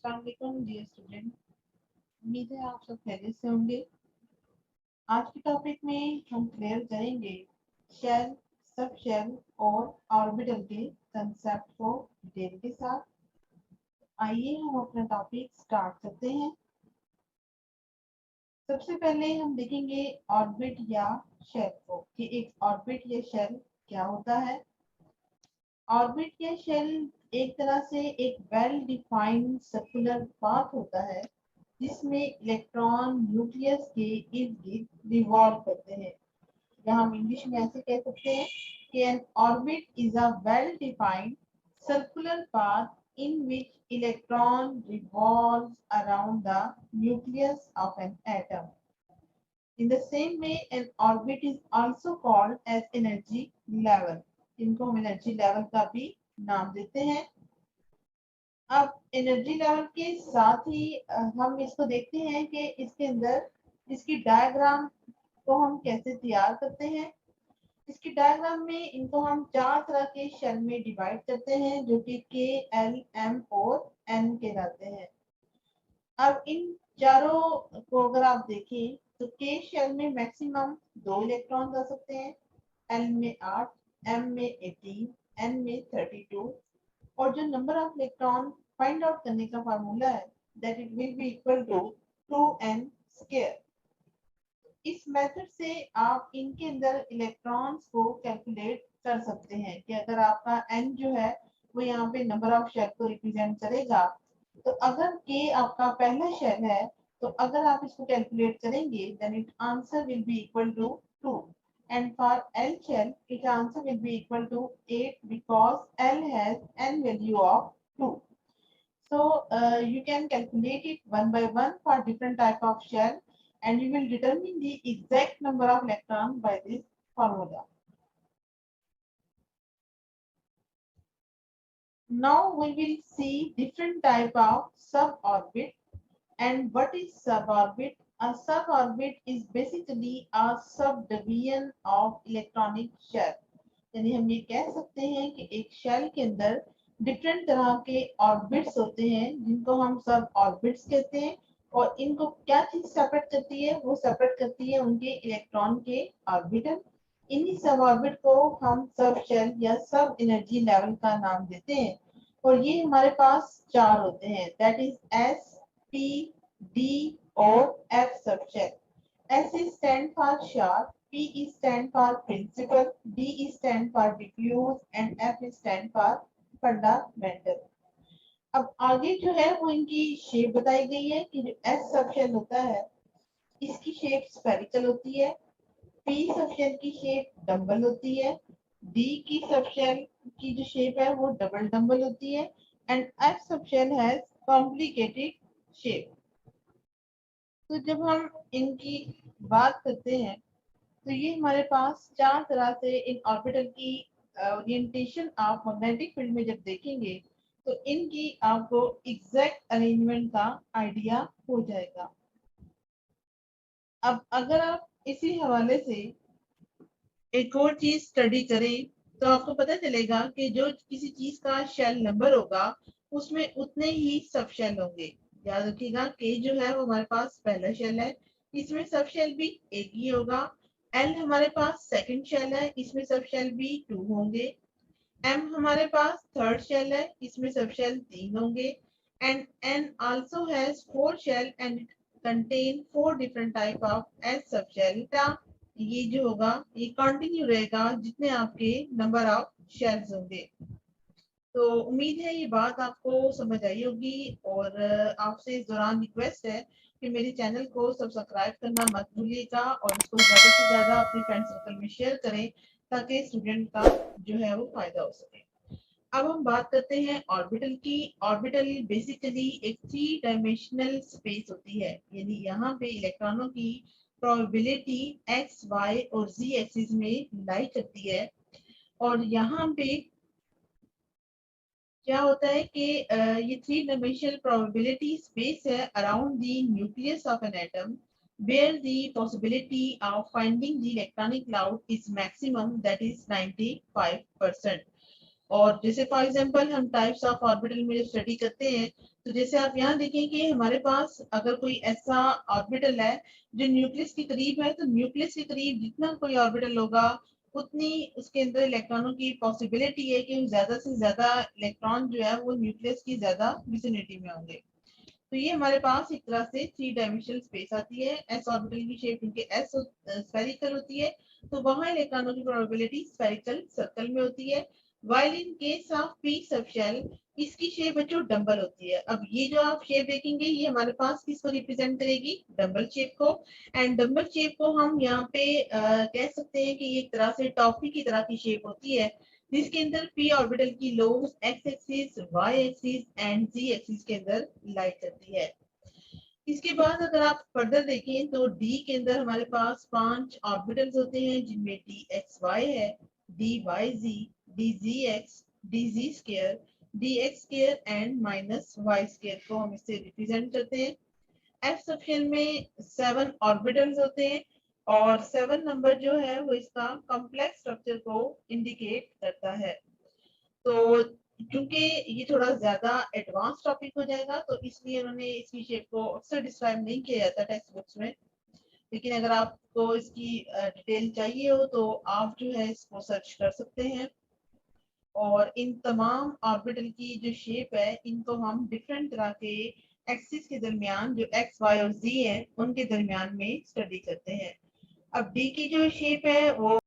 अस्सलाम वालेकुम dear student. उम्मीद है आप सब खैरियत से होंगे। आज के टॉपिक में हम क्लियर करेंगे शेल, सब शेल और ऑर्बिटल के कंसेप्ट को डिटेल के साथ। आइए हम अपना टॉपिक स्टार्ट करते हैं। सबसे पहले हम देखेंगे ऑर्बिट या शेल को कि एक ऑर्बिट या शेल क्या होता है। ऑर्बिट या शेल एक तरह से एक वेल डिफाइंड सर्कुलर पाथ होता है जिसमें इलेक्ट्रॉन न्यूक्लियस के इर्द गिर्द रिवॉल्व करते हैं, या हम इंग्लिश में ऐसे कह सकते हैं कि N orbit is a well defined circular path in which electron revolves around the nucleus of an atom. In the same way, an orbit is also called as energy level. इनको हम energy level का भी नाम देते हैं। अब energy level के साथ ही हम इसको देखते हैं कि इसके अंदर इसकी डायग्राम को हम कैसे तैयार करते हैं। इसकी डायग्राम में इनको हम चार तरह के शेल में डिवाइड करते हैं जो कि के, एल, एम और एन कहलाते हैं। अब इन चारों को अगर आप देखें तो के शेल में मैक्सिमम 2 इलेक्ट्रॉन आ सकते हैं, एल में 8, एम में 18, एन में 32। और जो number of electron find out करने का फार्मूला है that it will be equal to 2n square. इस मेथड से आप इनके अंदर इलेक्ट्रॉन्स को कैलकुलेट कर सकते हैं कि अगर आपका n जो है वो यहाँ पे नंबर ऑफ शेल को रिप्रेजेंट करेगा, तो अगर k आपका पहला शेल है तो अगर आप इसको कैलकुलेट करेंगे then it answer will be equal to 2, and for L shell its answer will be equal to 8 because L has n value of 2. So you can calculate it one by one for different type of shell and you will determine the exact number of electrons by this formula. Now we will see different type of suborbit. And what is suborbit? A suborbit is basically a subdivision of electronic shell. यानी हम ये कह सकते हैं कि एक shell के अंदर डिफरेंट तरह के ऑर्बिट्स होते हैं जिनको हम सब ऑर्बिट्स कहते हैं। और इनको क्या चीज सेपरेट करती है? वो सेपरेट करती है उनके इलेक्ट्रॉन के ऑर्बिटल। इन्हीं सब ऑर्बिट को हम सब शेल या सब एनर्जी लेवल का नाम देते हैं। और ये हमारे पास चार होते हैं, that is S, P, D और एफ सब shell. S is stand for sharp, P is stand for principal, D is stand for diffuse and F is stand for fundamental. अब आगे जो है वो इनकी शेप बताई गई है कि जो S सबशेल होता है इसकी शेप स्फेरिकल होती है, P सबशेल की शेप डंबल होती है, D की सबशेल की जो शेप है वो डबल डंबल होती है and F subshell has complicated shape. तो जब हम इनकी बात करते हैं तो ये हमारे पास चार तरह से इन ऑर्बिटल की ओरिएंटेशन आप मैग्नेटिक फील्ड में जब देखेंगे तो इनकी आपको एग्जैक्ट अरेंजमेंट का आइडिया हो जाएगा। अब अगर आप इसी हवाले से एक और चीज स्टडी करें तो आपको पता चलेगा कि जो किसी चीज का शेल नंबर होगा उसमें उतने ही सब शेल होंगे। याद रखिएगा के जो है वो हमारे पास पहला शेल है, इसमें सब शेल भी एक ही होगा। एल हमारे पास सेकंड शेल है, इसमें सब शेल भी 2 होंगे। एम हमारे पास थर्ड शेल है, इसमें सब शेल 3 होंगे। And N also has 4 shell and contain 4 different type of S sub shell. ये जो होगा ये कंटिन्यू रहेगा जितने आपके नंबर ऑफ शेल्स होंगे। तो उम्मीद है ये बात आपको समझ आई होगी और आपसे इस दौरान रिक्वेस्ट है कि मेरे चैनल को सब्सक्राइब करना मत भूलिएगा और इसको ज़्यादा से ज़्यादा अपने फ्रेंड सर्कल में शेयर करें ताकि स्टूडेंट का जो है वो फायदा हो सके। अब हम बात करते हैं ऑर्बिटल की। ऑर्बिटल बेसिकली एक 3 डायमेंशनल स्पेस होती है, यानी यहाँ पे इलेक्ट्रॉनों की प्रोबेबिलिटी एक्स, वाई और जी एक्सिस में लाई करती है। और यहाँ पे क्या होता है कि ये 3 डायमेंशनल प्रोबेबिलिटी स्पेस है around the nucleus of an atom where the possibility of finding the electronic cloud is maximum, that is 95%. और जैसे फॉर एग्जांपल हम टाइप्स ऑफ ऑर्बिटल में स्टडी करते हैं, तो जैसे आप यहाँ देखें कि हमारे पास अगर कोई ऐसा ऑर्बिटल है जो न्यूक्लियस के करीब है, तो न्यूक्लियस के करीब जितना कोई ऑर्बिटल होगा उतनी उसके अंदर इलेक्ट्रॉनों की पॉसिबिलिटी है कि ज्यादा से ज्यादा इलेक्ट्रॉन जो है वो न्यूक्लियस की ज्यादा विसिनिटी में होंगे। तो ये हमारे पास एक तरह से 3 डायमेंशनल स्पेस आती है। एस ऑर्बिटल की शेप क्योंकि एस स्फेरिकल होती है, तो वहां इलेक्ट्रॉनों की प्रोबेबिलिटी स्फेरिकल सर्कल में होती है। While in case of P sub shell, इसकी शेप बच्चों डंबल होती है। अब ये जो आप शेप देखेंगे ये हमारे पास किसको रिप्रेजेंट करेगी, डंबल शेप को। एंड डंबल शेप को हम यहाँ पे कह सकते हैं कि ये एक तरह से टॉफी की तरह की शेप होती है, जिसके अंदर पी ऑर्बिटल की lobes X axis, Y axis and Z axis के अंदर लाई करती है। इसके बाद अगर आप फर्दर देखें तो डी के अंदर हमारे पास 5 ऑर्बिटल्स होते हैं, जिनमें डी एक्स वाई है, D Y Z, D Z X, D Z square, D X square and minus Y square को हम इससे रिप्रेजेंट करते हैं। एफ सेक्शन में 7 ऑर्बिटल्स होते हैं और 7 नंबर जो है वो इसका कॉम्प्लेक्स स्ट्रक्चर को इंडिकेट करता है। तो क्योंकि ये थोड़ा ज्यादा एडवांस टॉपिक हो जाएगा, तो इसलिए उन्होंने इसकी शेप को अक्सर डिस्क्राइब नहीं किया जाता टेक्स्ट बुक्स में। लेकिन अगर आपको इसकी डिटेल चाहिए हो तो आप जो है इसको सर्च कर सकते हैं। और इन तमाम ऑर्बिटल की जो शेप है इनको हम डिफरेंट तरह के एक्सिस के दरमियान, जो एक्स वाई और जी है, उनके दरमियान में स्टडी करते हैं। अब डी की जो शेप है वो